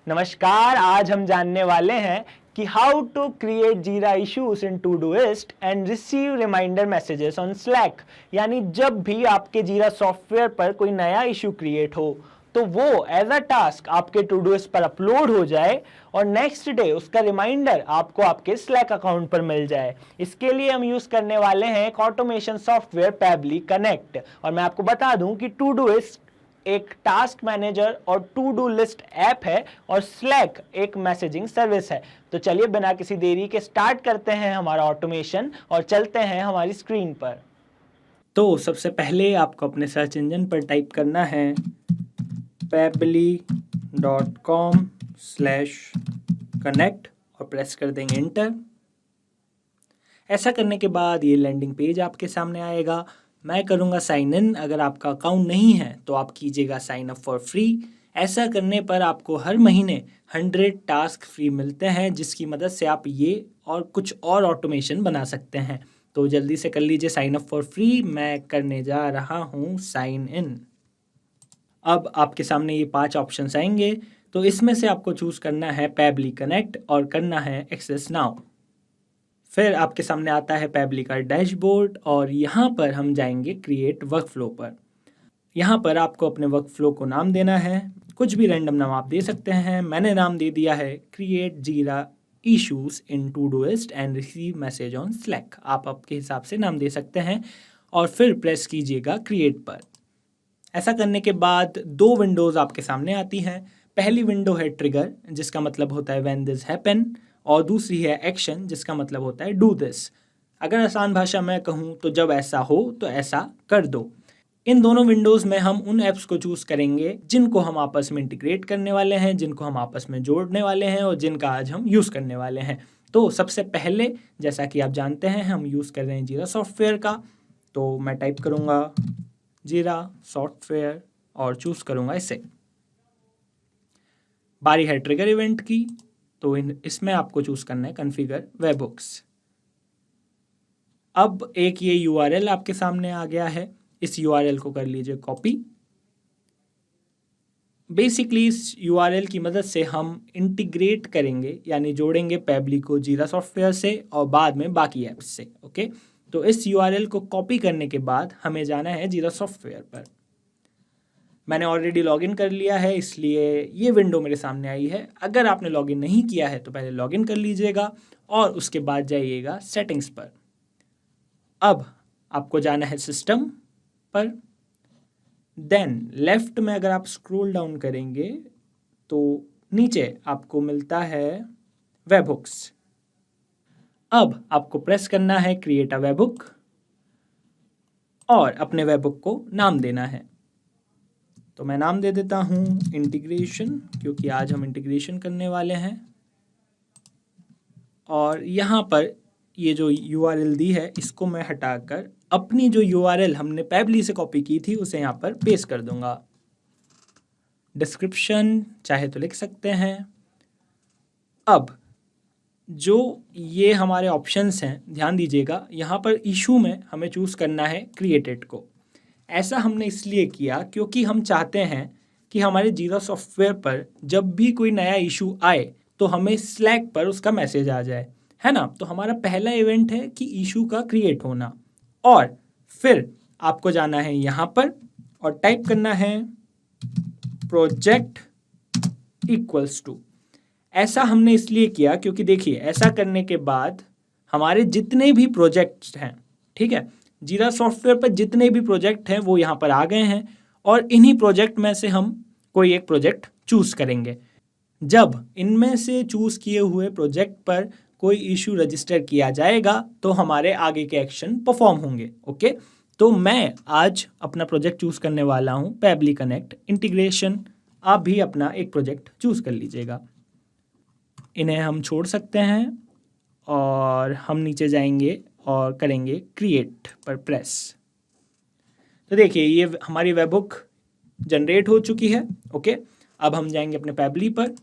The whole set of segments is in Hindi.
नमस्कार, आज हम जानने वाले हैं कि how to create Jira issues in Todoist and receive reminder messages on Slack. यानी जब भी आपके जीरा सॉफ्टवेयर पर कोई नया इशू क्रिएट हो तो वो एज अ टास्क आपके टूडूइस्ट पर अपलोड हो जाए और नेक्स्ट डे उसका रिमाइंडर आपको आपके स्लैक अकाउंट पर मिल जाए। इसके लिए हम यूज करने वाले हैं एक ऑटोमेशन सॉफ्टवेयर पैबली कनेक्ट। और मैं आपको बता दूं कि टूडूइस्ट एक टास्क मैनेजर और टू डू लिस्ट ऐप है और स्लैक एक मैसेजिंग सर्विस है। तो चलिए बिना किसी देरी के स्टार्ट करते हैं हमारा ऑटोमेशन और चलते हैं हमारी स्क्रीन पर। तो सबसे पहले आपको अपने सर्च इंजन पर टाइप करना है pabbly.com/connect और प्रेस कर देंगे इंटर। ऐसा करने के बाद ये लैंडिंग पेज आपके सामने आएगा। मैं करूँगा साइन इन। अगर आपका अकाउंट नहीं है तो आप कीजिएगा साइन अप फॉर फ्री। ऐसा करने पर आपको हर महीने 100 टास्क फ्री मिलते हैं, जिसकी मदद से आप ये और कुछ और ऑटोमेशन बना सकते हैं। तो जल्दी से कर लीजिए साइन अप फॉर फ्री। मैं करने जा रहा हूँ साइन इन। अब आपके सामने ये 5 ऑप्शंस आएंगे, तो इसमें से आपको चूज़ करना है पैबली कनेक्ट और करना है एक्सेस नाउ। फिर आपके सामने आता है पैबली का डैशबोर्ड और यहाँ पर हम जाएंगे क्रिएट वर्कफ्लो पर। यहाँ पर आपको अपने वर्कफ्लो को नाम देना है। कुछ भी रैंडम नाम आप दे सकते हैं। मैंने नाम दे दिया है create Jira issues in Todoist and receive message on Slack. आप आपके हिसाब से नाम दे सकते हैं और फिर प्रेस कीजिएगा क्रिएट पर। ऐसा करने के बाद 2 विंडोज़ आपके सामने आती हैं। पहली विंडो है ट्रिगर, जिसका मतलब होता है व्हेन दिस हैपन, और दूसरी है एक्शन, जिसका मतलब होता है डू दिस। अगर आसान भाषा में कहूँ तो जब ऐसा हो तो ऐसा कर दो। इन दोनों विंडोज़ में हम उन ऐप्स को चूज़ करेंगे जिनको हम आपस में इंटीग्रेट करने वाले हैं, जिनको हम आपस में जोड़ने वाले हैं और जिनका आज हम यूज़ करने वाले हैं। तो सबसे पहले, जैसा कि आप जानते हैं, हम यूज़ कर रहे हैं जीरा सॉफ्टवेयर का। तो मैं टाइप करूँगा जीरा सॉफ्टवेयर और चूज़ करूँगा इसे। बारी है ट्रिगर इवेंट की, तो इसमें आपको चूज़ करना है कॉन्फ़िगर वेबहुक्स। अब एक ये URL आपके सामने आ गया है। इस URL को कर लीजिए कॉपी। बेसिकली इस URL की मदद से हम इंटीग्रेट करेंगे, यानी जोड़ेंगे पैबली को जीरा सॉफ्टवेयर से और बाद में बाकी ऐप्स से। ओके, तो इस URL को कॉपी करने के बाद हमें जाना है जीरा सॉफ्टवेयर पर। मैंने ऑलरेडी लॉगिन कर लिया है, इसलिए ये विंडो मेरे सामने आई है। अगर आपने लॉगिन नहीं किया है तो पहले लॉगिन कर लीजिएगा और उसके बाद जाइएगा सेटिंग्स पर। अब आपको जाना है सिस्टम पर। देन लेफ्ट में अगर आप स्क्रॉल डाउन करेंगे तो नीचे आपको मिलता है वेबहुक्स। अब आपको प्रेस करना है क्रिएट अ वेबहुक और अपने वेबहुक को नाम देना है। तो मैं नाम दे देता हूँ इंटीग्रेशन, क्योंकि आज हम इंटीग्रेशन करने वाले हैं। और यहाँ पर ये जो URL दी है इसको मैं हटाकर अपनी जो URL हमने पैबली से कॉपी की थी उसे यहाँ पर पेस्ट कर दूंगा। डिस्क्रिप्शन चाहे तो लिख सकते हैं। अब जो ये हमारे ऑप्शंस हैं, ध्यान दीजिएगा, यहाँ पर इशू में हमें चूज़ करना है क्रिएटेड को। ऐसा हमने इसलिए किया क्योंकि हम चाहते हैं कि हमारे जीरा सॉफ्टवेयर पर जब भी कोई नया इशू आए तो हमें स्लैक पर उसका मैसेज आ जाए, है ना। तो हमारा पहला इवेंट है कि इशू का क्रिएट होना। और फिर आपको जाना है यहाँ पर और टाइप करना है प्रोजेक्ट इक्वल्स टू। ऐसा हमने इसलिए किया क्योंकि देखिए, ऐसा करने के बाद हमारे जितने भी प्रोजेक्ट्स हैं, ठीक है, जीरा सॉफ्टवेयर पर जितने भी प्रोजेक्ट हैं वो यहाँ पर आ गए हैं और इन्हीं प्रोजेक्ट में से हम कोई एक प्रोजेक्ट चूज़ करेंगे। जब इनमें से चूज़ किए हुए प्रोजेक्ट पर कोई इशू रजिस्टर किया जाएगा तो हमारे आगे के एक्शन परफॉर्म होंगे। ओके, तो मैं आज अपना प्रोजेक्ट चूज़ करने वाला हूँ पैबली कनेक्ट इंटीग्रेशन। आप भी अपना एक प्रोजेक्ट चूज़ कर लीजिएगा। इन्हें हम छोड़ सकते हैं और हम नीचे जाएंगे और करेंगे क्रिएट पर प्रेस। तो देखिए, ये हमारी वेबहुक जनरेट हो चुकी है। ओके, अब हम जाएंगे अपने पैबली पर।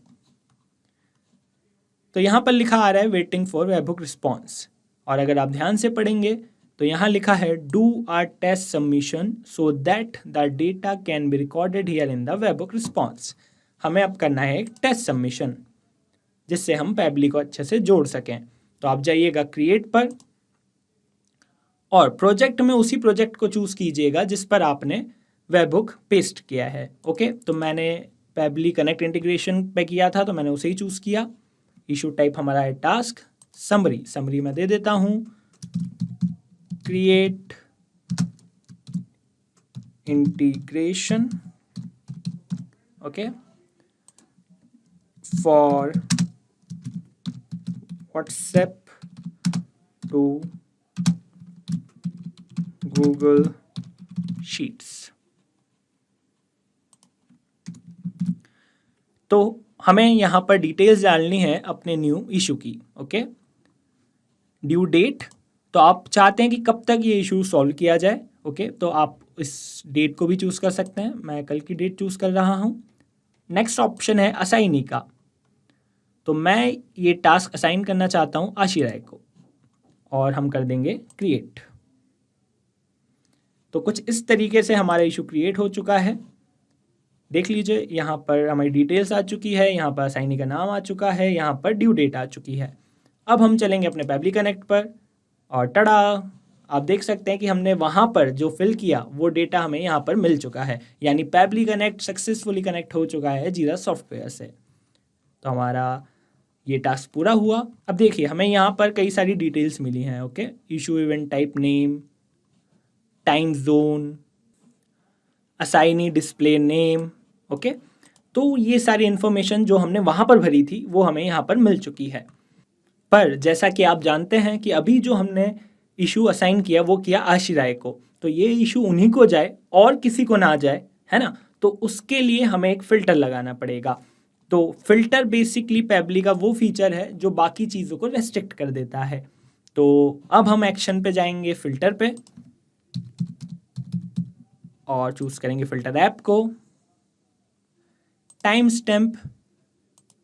तो यहाँ पर लिखा आ रहा है वेटिंग फॉर वेबहुक रिस्पॉन्स, और अगर आप ध्यान से पढ़ेंगे तो यहाँ लिखा है do a test submission so that the data can be recorded here in the webhook response. हमें अब करना है एक टेस्ट सबमिशन, जिससे हम पैबली को अच्छे से जोड़ सकें। तो आप जाइएगा क्रिएट पर और प्रोजेक्ट में उसी प्रोजेक्ट को चूज़ कीजिएगा जिस पर आपने वेबहुक पेस्ट किया है। ओके, तो मैंने पैबली कनेक्ट इंटीग्रेशन पे किया था तो मैंने उसे ही चूज़ किया। इशू टाइप हमारा है टास्क, समरी में दे देता हूँ create integration, okay, for WhatsApp to Google Sheets. तो हमें यहाँ पर डिटेल्स डालनी है अपने न्यू इशू की। ओके, ड्यू डेट, तो आप चाहते हैं कि कब तक ये इशू सॉल्व किया जाए। ओके, तो आप इस डेट को भी चूज़ कर सकते हैं। मैं कल की डेट चूज़ कर रहा हूँ। नेक्स्ट ऑप्शन है असाइनी का, तो मैं ये टास्क असाइन करना चाहता हूँ आशी राय को, और हम कर देंगे क्रिएट। तो कुछ इस तरीके से हमारा इशू क्रिएट हो चुका है। देख लीजिए, यहाँ पर हमारी डिटेल्स आ चुकी है, यहाँ पर असाइनी का नाम आ चुका है, यहाँ पर ड्यू डेट आ चुकी है। अब हम चलेंगे अपने पैबली कनेक्ट पर और टड़ा, आप देख सकते हैं कि हमने वहाँ पर जो फिल किया वो डेटा हमें यहाँ पर मिल चुका है, यानी पैबली कनेक्ट सक्सेसफुली कनेक्ट हो चुका है जीरा सॉफ्टवेयर से। तो हमारा ये टास्क पूरा हुआ। अब देखिए, हमें यहाँ पर कई सारी डिटेल्स मिली हैं। Okay, issue event type name, time zone, assignee display name. Okay, तो ये सारी इन्फॉर्मेशन जो हमने वहाँ पर भरी थी वो हमें यहाँ पर मिल चुकी है। पर जैसा कि आप जानते हैं कि अभी जो हमने इशू असाइन किया वो किया आशी राय को, तो ये इशू उन्हीं को जाए और किसी को ना जाए, है ना। तो उसके लिए हमें एक फ़िल्टर लगाना पड़ेगा। तो फ़िल्टर बेसिकली पैबली का वो फीचर है जो बाकी चीज़ों को रेस्ट्रिक्ट कर देता है। तो अब हम एक्शन पे जाएंगे, फ़िल्टर पे, और चूज़ करेंगे फ़िल्टर ऐप को। टाइम स्टैम्प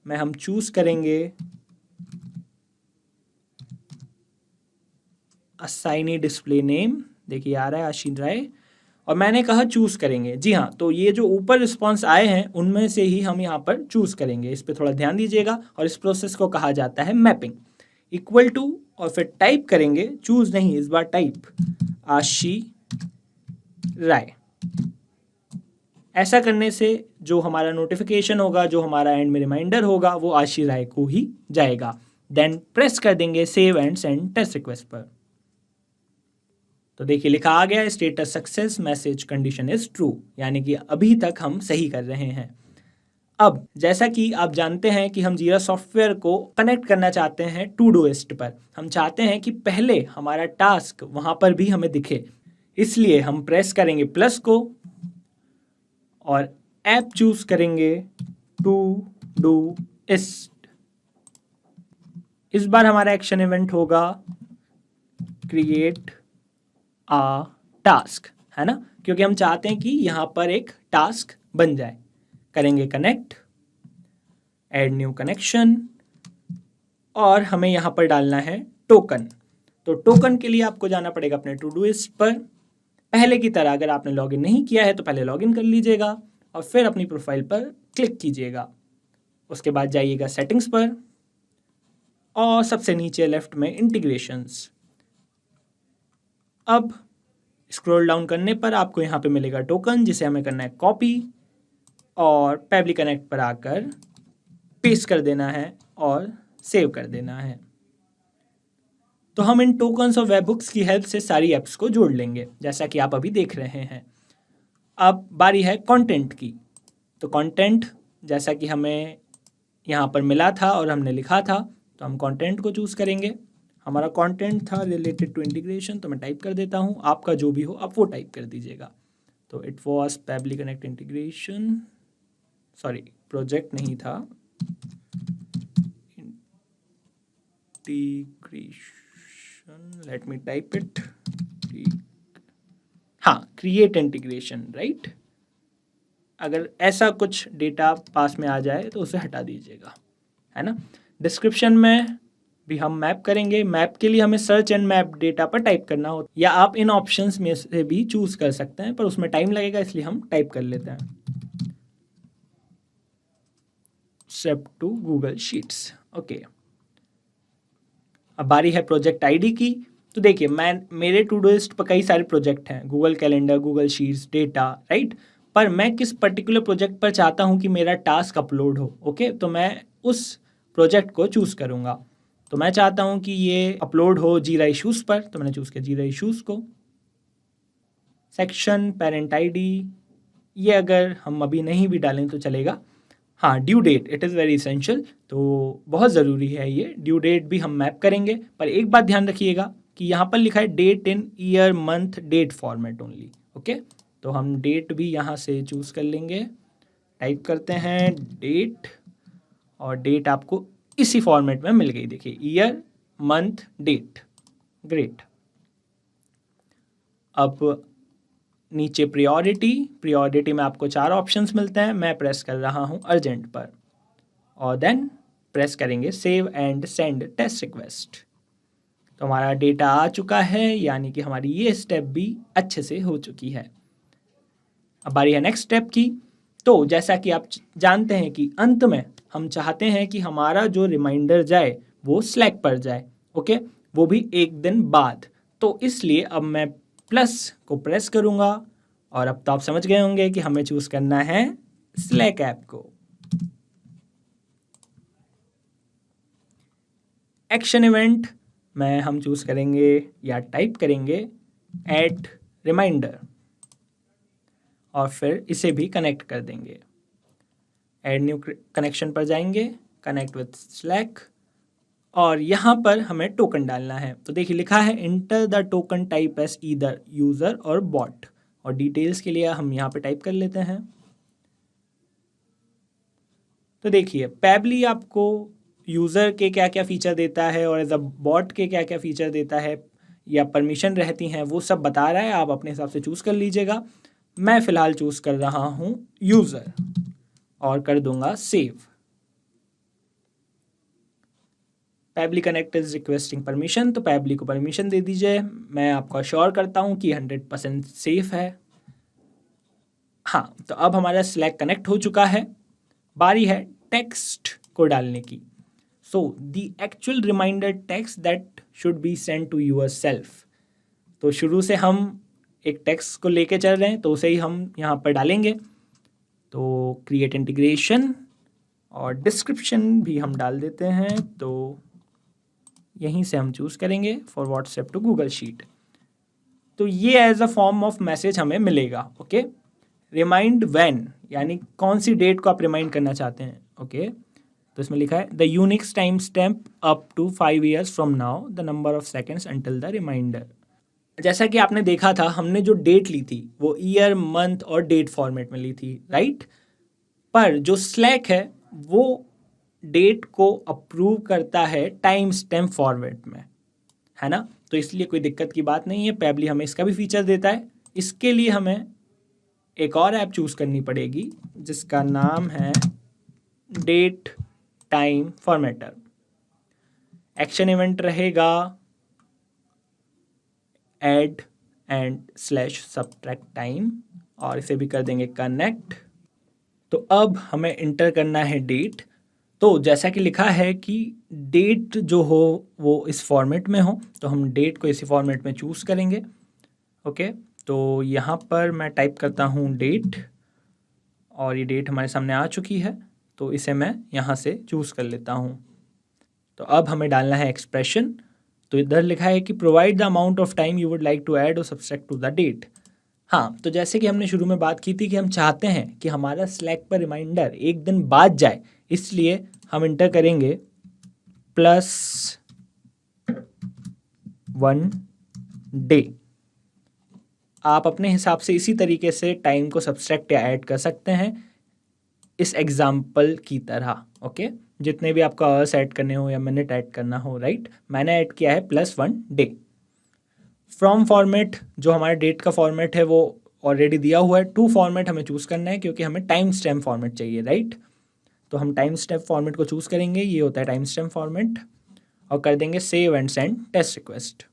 में हम चूज़ करेंगे असाइनी डिस्प्ले नेम, देखिए आ रहा है आशीन राय, और मैंने कहा चूज़ करेंगे। जी हाँ, तो ये जो ऊपर रिस्पॉन्स आए हैं उनमें से ही हम यहाँ पर चूज़ करेंगे। इस पर थोड़ा ध्यान दीजिएगा, और इस प्रोसेस को कहा जाता है मैपिंग। इक्वल टू, और फिर टाइप करेंगे, चूज़ नहीं इस बार टाइप, आशी राय। ऐसा करने से जो हमारा नोटिफिकेशन होगा, जो हमारा एंड में रिमाइंडर होगा, वो आशी राय को ही जाएगा। देन प्रेस कर देंगे save and send test request पर। तो देखिए लिखा आ गया status success, message condition is true, यानी कि अभी तक हम सही कर रहे हैं। अब जैसा कि आप जानते हैं कि हम जीरा सॉफ्टवेयर को कनेक्ट करना चाहते हैं टूडूइस्ट पर। हम चाहते हैं कि पहले हमारा टास्क वहाँ पर भी हमें दिखे, इसलिए हम प्रेस करेंगे प्लस को और ऐप चूज करेंगे टूडूइस्ट। इस बार हमारा एक्शन इवेंट होगा क्रिएट आ टास्क, है ना, क्योंकि हम चाहते हैं कि यहाँ पर एक टास्क बन जाए। करेंगे कनेक्ट, ऐड न्यू कनेक्शन, और हमें यहाँ पर डालना है टोकन। तो टोकन के लिए आपको जाना पड़ेगा अपने टूडूइस्ट पर। पहले की तरह अगर आपने लॉगिन नहीं किया है तो पहले लॉगिन कर लीजिएगा और फिर अपनी प्रोफाइल पर क्लिक कीजिएगा। उसके बाद जाइएगा सेटिंग्स पर और सबसे नीचे लेफ्ट में इंटीग्रेशंस। अब स्क्रॉल डाउन करने पर आपको यहाँ पे मिलेगा टोकन, जिसे हमें करना है कॉपी और पैबली कनेक्ट पर आकर पेस्ट कर देना है और सेव कर देना है। तो हम इन टोकन्स और वेबहुक्स की हेल्प से सारी ऐप्स को जोड़ लेंगे, जैसा कि आप अभी देख रहे हैं। अब बारी है कंटेंट की। तो कंटेंट जैसा कि हमें यहाँ पर मिला था और हमने लिखा था, तो हम कंटेंट को चूज़ करेंगे। हमारा कंटेंट था रिलेटेड टू इंटीग्रेशन, तो मैं टाइप कर देता हूँ। आपका जो भी हो आप वो टाइप कर दीजिएगा। तो it was Pabbly connect integration, sorry project नहीं था, integration, let me type it, हाँ क्रिएट इंटीग्रेशन, राइट। अगर ऐसा कुछ डेटा पास में आ जाए तो उसे हटा दीजिएगा, है ना। डिस्क्रिप्शन में भी हम मैप करेंगे। मैप के लिए हमें सर्च एंड मैप डेटा पर टाइप करना हो, या आप इन ऑप्शंस में से भी चूज कर सकते हैं, पर उसमें टाइम लगेगा इसलिए हम टाइप कर लेते हैं। WhatsApp to Google Sheets. Okay, अब बारी है प्रोजेक्ट आईडी की। तो देखिए, मेरे टू डू लिस्ट पर कई सारे प्रोजेक्ट हैं, Google calendar, Google sheets, data, right. पर मैं किस पर्टिकुलर प्रोजेक्ट पर चाहता हूँ कि मेरा टास्क अपलोड हो। ओके, तो मैं उस प्रोजेक्ट को चूज़ करूँगा। तो मैं चाहता हूँ कि ये अपलोड हो जीरा इशूज़ पर, तो मैंने चूज़ किया जीरा इशूज़ को। सेक्शन, पेरेंट आईडी, ये अगर हम अभी नहीं भी डालें तो चलेगा। हाँ, due date, it is very essential, तो बहुत ज़रूरी है ये। ड्यू डेट भी हम मैप करेंगे, पर एक बात ध्यान रखिएगा कि यहाँ पर लिखा है date in year month date format only. Okay, तो हम डेट भी यहाँ से चूज़ कर लेंगे। टाइप करते हैं डेट, और डेट आपको इसी फॉर्मेट में मिल गई। देखिए, ईयर मंथ डेट, ग्रेट। अब नीचे प्रियोरिटी में आपको 4 ऑप्शंस मिलते हैं। मैं प्रेस कर रहा हूँ अर्जेंट पर, और देन प्रेस करेंगे save and send test request. तो हमारा डेटा आ चुका है, यानी कि हमारी ये स्टेप भी अच्छे से हो चुकी है। अब बारी है नेक्स्ट स्टेप की। तो जैसा कि आप जानते हैं कि अंत में हम चाहते हैं कि हमारा जो रिमाइंडर जाए वो स्लैक पर जाए। ओके, वो भी एक दिन बाद। तो इसलिए अब मैं प्लस को प्रेस करूँगा, और अब तो आप समझ गए होंगे कि हमें चूज़ करना है स्लैक ऐप को। एक्शन इवेंट में हम चूज़ करेंगे या टाइप करेंगे ऐड रिमाइंडर, और फिर इसे भी कनेक्ट कर देंगे। ऐड न्यू कनेक्शन पर जाएंगे, कनेक्ट विथ स्लैक, और यहाँ पर हमें टोकन डालना है। तो देखिए, लिखा है enter the token type as either user और बॉट, और डिटेल्स के लिए हम यहाँ पे टाइप कर लेते हैं। तो देखिए, पैबली आपको यूज़र के क्या क्या फ़ीचर देता है और एज अ बॉट के क्या क्या फ़ीचर देता है, या परमिशन रहती हैं, वो सब बता रहा है। आप अपने हिसाब से चूज़ कर लीजिएगा। मैं फ़िलहाल चूज़ कर रहा हूँ यूज़र, और कर दूंगा save. Pabbly connect is requesting permission, तो पैबली को परमिशन दे दीजिए। मैं आपको अश्योर करता हूँ कि 100% सेफ है। हाँ, तो अब हमारा स्लैक कनेक्ट हो चुका है। बारी है टेक्स्ट को डालने की। So the actual reminder text that should be send to yourself. तो शुरू से हम एक टेक्स्ट को लेके चल रहे हैं, तो उसे ही हम यहाँ पर डालेंगे। तो क्रिएट इंटीग्रेशन, और डिस्क्रिप्शन भी हम डाल देते हैं। तो यहीं से हम चूज़ करेंगे for WhatsApp to Google Sheet. तो ये as a form of message हमें मिलेगा। ओके, रिमाइंड व्हेन, यानी कौन सी डेट को आप रिमाइंड करना चाहते हैं। ओके, तो इसमें लिखा है the Unix time stamp up to 5 years from now, the number of seconds until the reminder. जैसा कि आपने देखा था, हमने जो डेट ली थी वो ईयर, मंथ और डेट फॉर्मेट में ली थी, राइट। पर जो स्लैक है वो डेट को अप्रूव करता है टाइम स्टैम्प फॉर्मेट में, है ना। तो इसलिए कोई दिक्कत की बात नहीं है। पैबली हमें इसका भी फीचर देता है। इसके लिए हमें एक और ऐप चूज़ करनी पड़ेगी जिसका नाम है date time formatter. Action event रहेगा add and slash subtract time, और इसे भी कर देंगे कनेक्ट। तो अब हमें इंटर करना है डेट। तो जैसा कि लिखा है कि डेट जो हो वो इस फॉर्मेट में हो, तो हम डेट को इसी फॉर्मेट में चूज़ करेंगे। ओके, तो यहाँ पर मैं टाइप करता हूँ डेट, और ये डेट हमारे सामने आ चुकी है। तो इसे मैं यहाँ से चूज़ कर लेता हूँ। तो अब हमें डालना है एक्सप्रेशन। तो इधर लिखा है कि provide the amount of time you would like to add और सब्सट्रैक्ट टू द डेट। हाँ, तो जैसे कि हमने शुरू में बात की थी कि हम चाहते हैं कि हमारा स्लैक पर रिमाइंडर एक दिन बाद जाए, इसलिए हम इंटर करेंगे +1 डे। आप अपने हिसाब से इसी तरीके से टाइम को सब्सट्रैक्ट या ऐड कर सकते हैं इस एग्जाम्पल की तरह। ओके, जितने भी आपको आवर्स ऐड करने हो या मिनट ऐड करना हो, राइट। मैंने ऐड किया है +1 डे। फ्रॉम फॉर्मेट, जो हमारा डेट का फॉर्मेट है वो ऑलरेडी दिया हुआ है। टू फॉर्मेट हमें चूज़ करना है क्योंकि हमें टाइम स्टैम्प फॉर्मेट चाहिए, राइट। तो हम टाइम स्टैम्प फॉर्मेट को चूज़ करेंगे, ये होता है टाइम स्टैम्प फॉर्मेट, और कर देंगे save and send test request.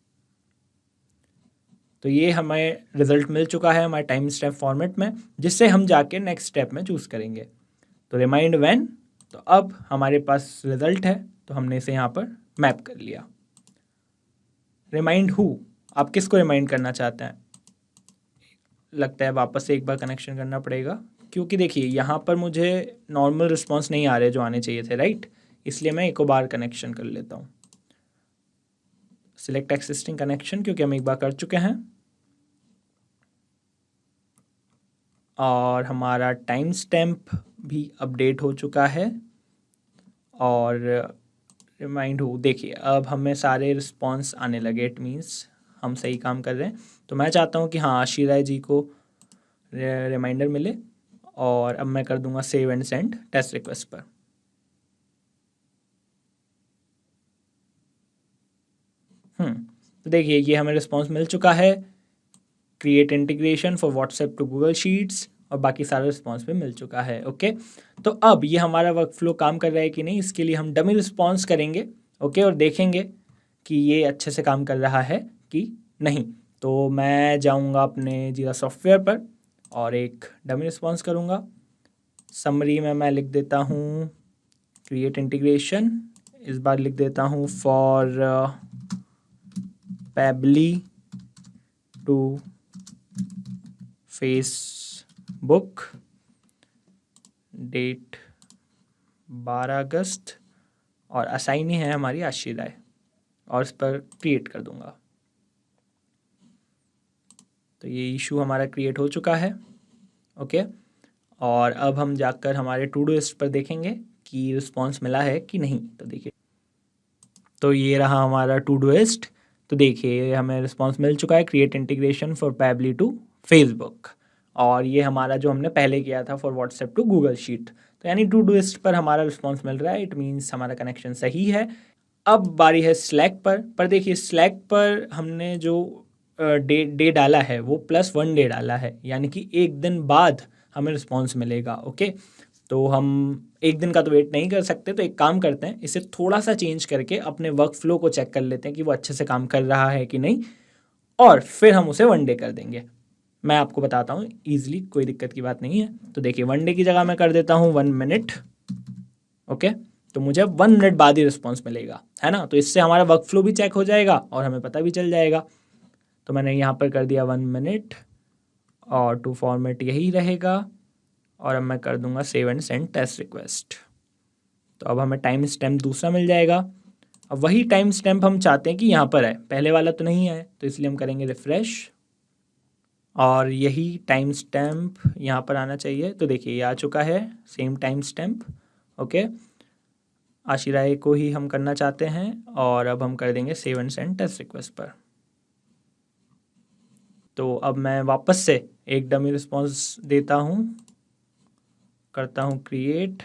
तो ये हमें रिजल्ट मिल चुका है हमारे टाइम स्टैम्प फॉर्मेट में, जिससे हम जाके नेक्स्ट स्टेप में चूज़ करेंगे। तो रिमाइंड व्हेन तो अब हमारे पास रिजल्ट है, तो हमने इसे यहाँ पर मैप कर लिया। रिमाइंड हु, आप किसको रिमाइंड करना चाहते हैं? लगता है वापस से एक बार कनेक्शन करना पड़ेगा, क्योंकि देखिए यहाँ पर मुझे नॉर्मल रिस्पॉन्स नहीं आ रहे जो आने चाहिए थे, राइट? इसलिए मैं एक और बार कनेक्शन कर लेता हूँ। सिलेक्ट एक्सिस्टिंग कनेक्शन, क्योंकि हम एक बार कर चुके हैं। और हमारा टाइम स्टैम्प भी अपडेट हो चुका है। और रिमाइंड हो, देखिए अब हमें सारे रिस्पॉन्स आने लगे, इट मीन्स हम सही काम कर रहे हैं। तो मैं चाहता हूँ कि हाँ, आशी राय जी को रिमाइंडर मिले। और अब मैं कर दूंगा save and send test request पर। तो देखिए ये हमें रिस्पॉन्स मिल चुका है। Create integration for WhatsApp to Google Sheets, और बाकी सारा रिस्पॉन्स भी मिल चुका है। ओके, तो अब ये हमारा वर्कफ्लो काम कर रहा है कि नहीं, इसके लिए हम डमी रिस्पॉन्स करेंगे। ओके, और देखेंगे कि ये अच्छे से काम कर रहा है कि नहीं। तो मैं जाऊंगा अपने जीरा सॉफ्टवेयर पर और एक डमी रिस्पॉन्स करूंगा। समरी में मैं लिख देता हूँ क्रिएट इंटीग्रेशन, इस बार लिख देता हूँ for Pabbly to Facebook, date 12 अगस्त, और असाइनी है हमारी आशी राय, और इस पर क्रिएट कर दूंगा। तो ये इशू हमारा क्रिएट हो चुका है। ओके, और अब हम जाकर हमारे टू डू लिस्ट पर देखेंगे कि रिस्पॉन्स मिला है कि नहीं। तो देखिए, तो ये रहा हमारा टू डू लिस्ट। तो देखिए हमें रिस्पॉन्स मिल चुका है, create integration for Pabbly to Facebook, और ये हमारा जो हमने पहले किया था for WhatsApp to Google Sheet. तो यानी टू डू लिस्ट पर हमारा रिस्पॉन्स मिल रहा है, इट मीन्स हमारा कनेक्शन सही है। अब बारी है स्लैक पर देखिए स्लैक पर हमने जो डे डाला है वो +1 डे डाला है, यानी कि एक दिन बाद हमें रिस्पॉन्स मिलेगा। ओके, तो हम एक दिन का तो वेट नहीं कर सकते, तो एक काम करते हैं, इसे थोड़ा सा चेंज करके अपने वर्क फ्लो को चेक कर लेते हैं कि वो अच्छे से काम कर रहा है कि नहीं, और फिर हम उसे 1 डे कर देंगे। मैं आपको बताता हूँ ईजिली, कोई दिक्कत की बात नहीं है। तो देखिए 1 डे की जगह मैं कर देता हूँ 1 मिनट। ओके, तो मुझे 1 मिनट बाद ही रिस्पॉन्स मिलेगा, है ना? तो इससे हमारा वर्क फ्लो भी चेक हो जाएगा और हमें पता भी चल जाएगा। तो मैंने यहाँ पर कर दिया 1 मिनट, और टू फॉर्मेट यही रहेगा, और अब मैं कर दूंगा save and send test request. तो अब हमें टाइम स्टैम्प दूसरा मिल जाएगा। अब वही टाइम स्टैम्प हम चाहते हैं कि यहाँ पर है, पहले वाला तो नहीं है, तो इसलिए हम करेंगे रिफ्रेश, और यही टाइम स्टैम्प यहाँ पर आना चाहिए। तो देखिए ये आ चुका है, सेम टाइम स्टैम्प। ओके, आशी राय को ही हम करना चाहते हैं, और अब हम कर देंगे save and send test request पर। तो अब मैं वापस से एक डमी रिस्पॉन्स देता हूँ, करता हूँ क्रिएट,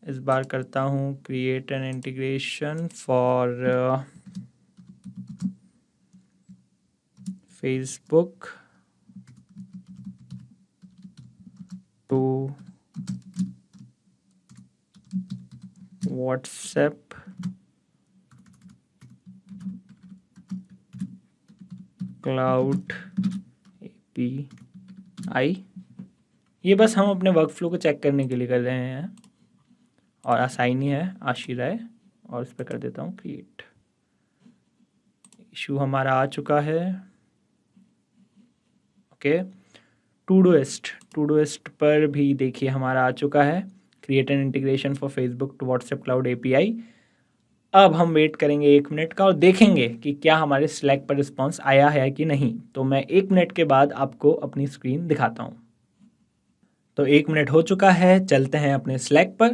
इस बार करता हूँ create an integration for Facebook to WhatsApp cloud API। ये बस हम अपने वर्क फ्लो को चेक करने के लिए कर रहे हैं, और असाइनी है आशी राय, और इस पर कर देता हूँ क्रिएट। इशू हमारा आ चुका है। ओके, टू डू लिस्ट पर भी देखिए हमारा आ चुका है, create an integration for Facebook to WhatsApp cloud API। अब हम वेट करेंगे 1 मिनट का और देखेंगे कि क्या हमारे स्लैक पर रिस्पॉन्स आया है कि नहीं। तो मैं 1 मिनट के बाद आपको अपनी स्क्रीन दिखाता हूँ। तो 1 मिनट हो चुका है, चलते हैं अपने स्लैक पर।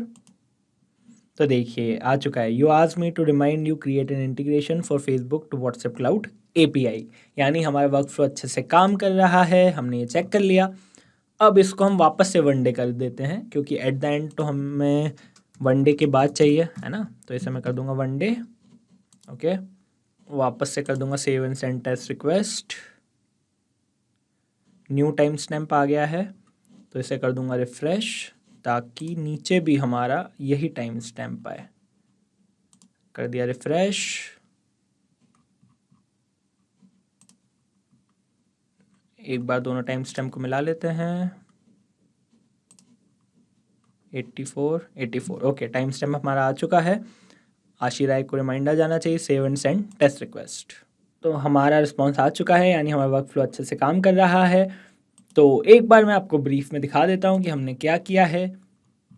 तो देखिए आ चुका है, you asked me to remind you create an integration for Facebook to WhatsApp cloud API, यानी हमारा वर्क फ्लो अच्छे से काम कर रहा है, हमने ये चेक कर लिया। अब इसको हम वापस से 1 डे कर देते हैं, क्योंकि एट द एंड तो हमें 1 डे के बाद चाहिए, है ना? तो इसे मैं कर दूंगा 1 डे। ओके, वापस से कर दूंगा save and send test request. New time stamp आ गया है, तो इसे कर दूंगा रिफ्रेश, ताकि नीचे भी हमारा यही टाइम स्टैम्प आए। कर दिया रिफ्रेश, एक बार दोनों टाइम स्टैम्प को मिला लेते हैं। 84 ओके, टाइम स्टैम्प हमारा आ चुका है। आशी राय को रिमाइंडर जाना चाहिए save and send test request. तो हमारा रिस्पॉन्स आ चुका है, यानी हमारा वर्क फ्लो अच्छे से काम कर रहा है। तो एक बार मैं आपको ब्रीफ में दिखा देता हूँ कि हमने क्या किया है।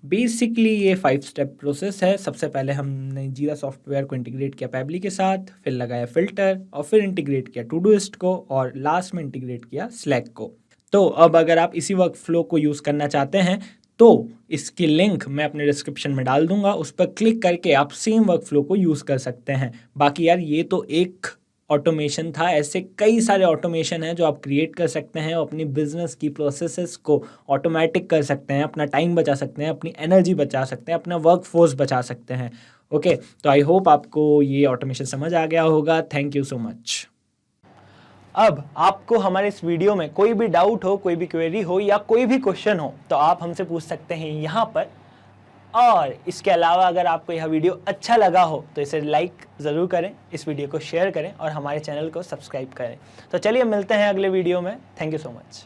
बेसिकली ये 5 स्टेप प्रोसेस है। सबसे पहले हमने जीरा सॉफ्टवेयर को इंटीग्रेट किया पैबली के साथ, फिर लगाया फिल्टर और फिर इंटीग्रेट किया टूडूइस्ट को और लास्ट में इंटीग्रेट किया स्लैक को। तो अब अगर आप इसी वर्क फ्लो को यूज़ करना चाहते हैं तो इसकी लिंक मैं अपने डिस्क्रिप्शन में डाल दूंगा, उस पर क्लिक करके आप सेम वर्क फ्लो को यूज़ कर सकते हैं। बाकी यार ये तो एक ऑटोमेशन था, ऐसे कई सारे ऑटोमेशन हैं जो आप क्रिएट कर सकते हैं और अपनी बिजनेस की प्रोसेसेस को ऑटोमेटिक कर सकते हैं, अपना टाइम बचा सकते हैं, अपनी एनर्जी बचा सकते हैं, अपना वर्क फोर्स बचा सकते हैं। ओके, तो आई होप आपको ये ऑटोमेशन समझ आ गया होगा। Thank you so much. अब आपको हमारे इस वीडियो में कोई भी डाउट हो, कोई भी क्वेरी हो या कोई भी क्वेश्चन हो तो आप हमसे पूछ सकते हैं यहाँ पर। और इसके अलावा अगर आपको यह वीडियो अच्छा लगा हो तो इसे लाइक ज़रूर करें, इस वीडियो को शेयर करें और हमारे चैनल को सब्सक्राइब करें। तो चलिए मिलते हैं अगले वीडियो में। Thank you so much.